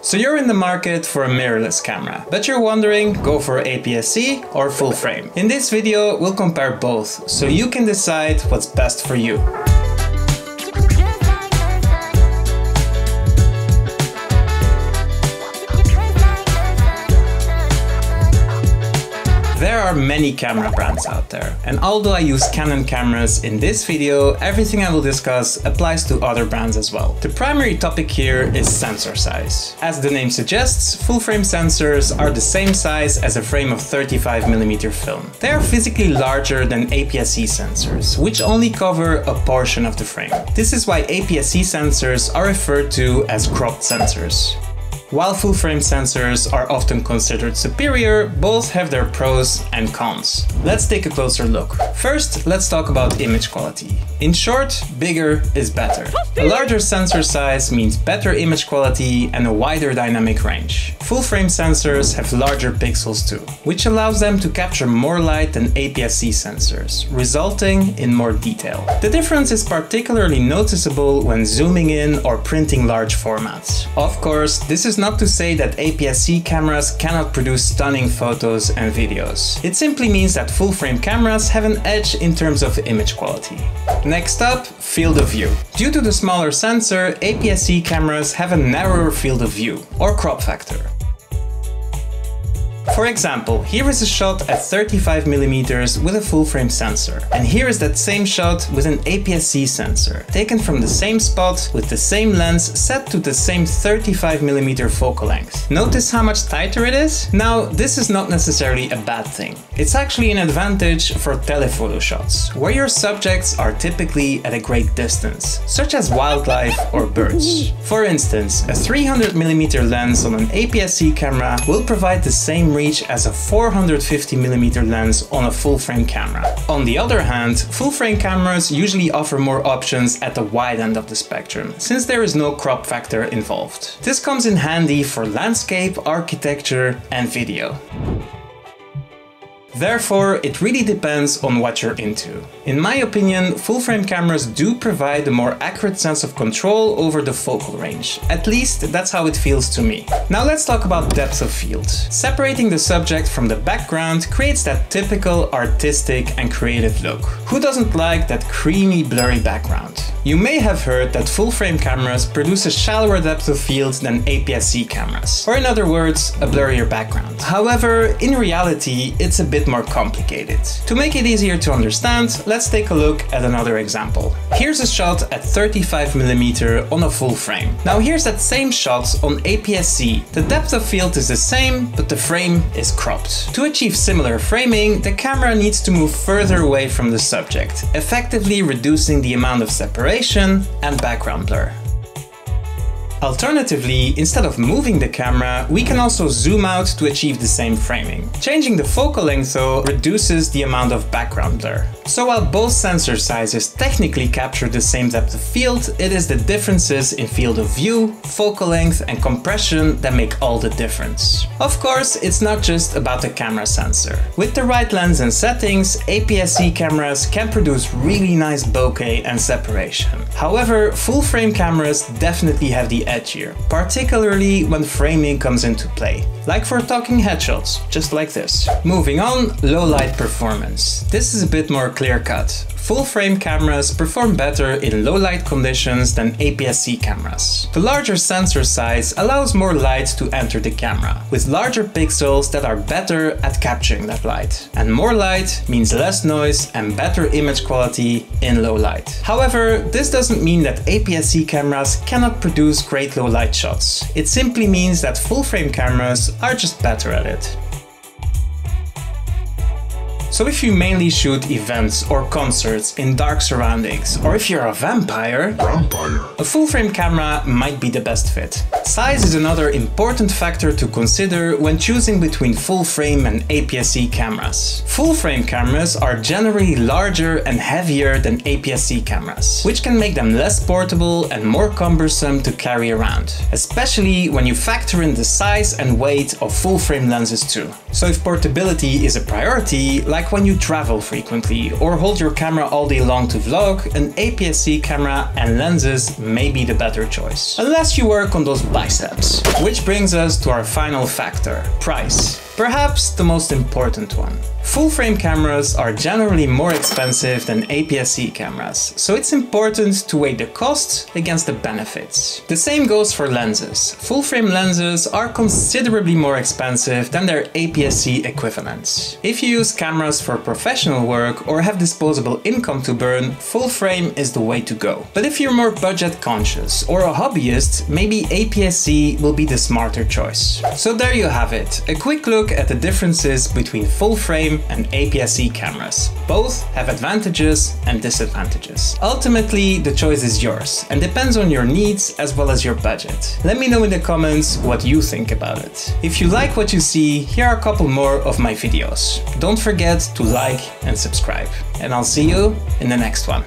So you're in the market for a mirrorless camera, but you're wondering, go for APS-C or full frame? In this video, we'll compare both, so you can decide what's best for you. There are many camera brands out there, and although I use Canon cameras in this video, everything I will discuss applies to other brands as well. The primary topic here is sensor size. As the name suggests, full frame sensors are the same size as a frame of 35mm film. They are physically larger than APS-C sensors, which only cover a portion of the frame. This is why APS-C sensors are referred to as cropped sensors. While full frame sensors are often considered superior, both have their pros and cons. Let's take a closer look. First, let's talk about image quality. In short, bigger is better. A larger sensor size means better image quality and a wider dynamic range. Full frame sensors have larger pixels too, which allows them to capture more light than APS-C sensors, resulting in more detail. The difference is particularly noticeable when zooming in or printing large formats. Of course, this is not to say that APS-C cameras cannot produce stunning photos and videos. It simply means that full frame cameras have an edge in terms of image quality. Next up, field of view. Due to the smaller sensor, APS-C cameras have a narrower field of view, or crop factor. For example, here is a shot at 35mm with a full frame sensor, and here is that same shot with an APS-C sensor, taken from the same spot with the same lens set to the same 35mm focal length. Notice how much tighter it is? Now, this is not necessarily a bad thing. It's actually an advantage for telephoto shots, where your subjects are typically at a great distance, such as wildlife or birds. For instance, a 300mm lens on an APS-C camera will provide the same reach as a 450mm lens on a full frame camera. On the other hand, full frame cameras usually offer more options at the wide end of the spectrum, since there is no crop factor involved. This comes in handy for landscape, architecture, and video. Therefore, it really depends on what you're into. In my opinion, full frame cameras do provide a more accurate sense of control over the focal range. At least that's how it feels to me. Now let's talk about depth of field. Separating the subject from the background creates that typical artistic and creative look. Who doesn't like that creamy, blurry background? You may have heard that full frame cameras produce a shallower depth of field than APS-C cameras, or in other words, a blurrier background. However, in reality, it's a bit more complicated. To make it easier to understand, let's take a look at another example. Here's a shot at 35mm on a full frame. Now here's that same shot on APS-C. The depth of field is the same, but the frame is cropped. To achieve similar framing, the camera needs to move further away from the subject, effectively reducing the amount of separation and background blur. Alternatively, instead of moving the camera, we can also zoom out to achieve the same framing. Changing the focal length though reduces the amount of background blur. So while both sensor sizes technically capture the same depth of field, it is the differences in field of view, focal length and compression that make all the difference. Of course, it's not just about the camera sensor. With the right lens and settings, APS-C cameras can produce really nice bokeh and separation. However, full frame cameras definitely have the edge here, particularly when framing comes into play. Like for talking headshots, just like this. Moving on, low light performance. This is a bit more clear-cut. Full frame cameras perform better in low light conditions than APS-C cameras. The larger sensor size allows more light to enter the camera, with larger pixels that are better at capturing that light. And more light means less noise and better image quality in low light. However, this doesn't mean that APS-C cameras cannot produce great low light shots. It simply means that full frame cameras are just better at it. So if you mainly shoot events or concerts in dark surroundings, or if you're a vampire, a full frame camera might be the best fit. Size is another important factor to consider when choosing between full frame and APS-C cameras. Full frame cameras are generally larger and heavier than APS-C cameras, which can make them less portable and more cumbersome to carry around, especially when you factor in the size and weight of full frame lenses too. So if portability is a priority, like Like when you travel frequently or hold your camera all day long to vlog, an APS-C camera and lenses may be the better choice. Unless you work on those biceps. Which brings us to our final factor, price. Perhaps the most important one. Full frame cameras are generally more expensive than APS-C cameras, so it's important to weigh the costs against the benefits. The same goes for lenses. Full frame lenses are considerably more expensive than their APS-C equivalents. If you use cameras for professional work or have disposable income to burn, full frame is the way to go. But if you're more budget conscious or a hobbyist, maybe APS-C will be the smarter choice. So there you have it, a quick look at the differences between full frame and APS-C cameras. Both have advantages and disadvantages. Ultimately, the choice is yours and depends on your needs as well as your budget. Let me know in the comments what you think about it. If you like what you see, here are a couple more of my videos. Don't forget to like and subscribe. And I'll see you in the next one.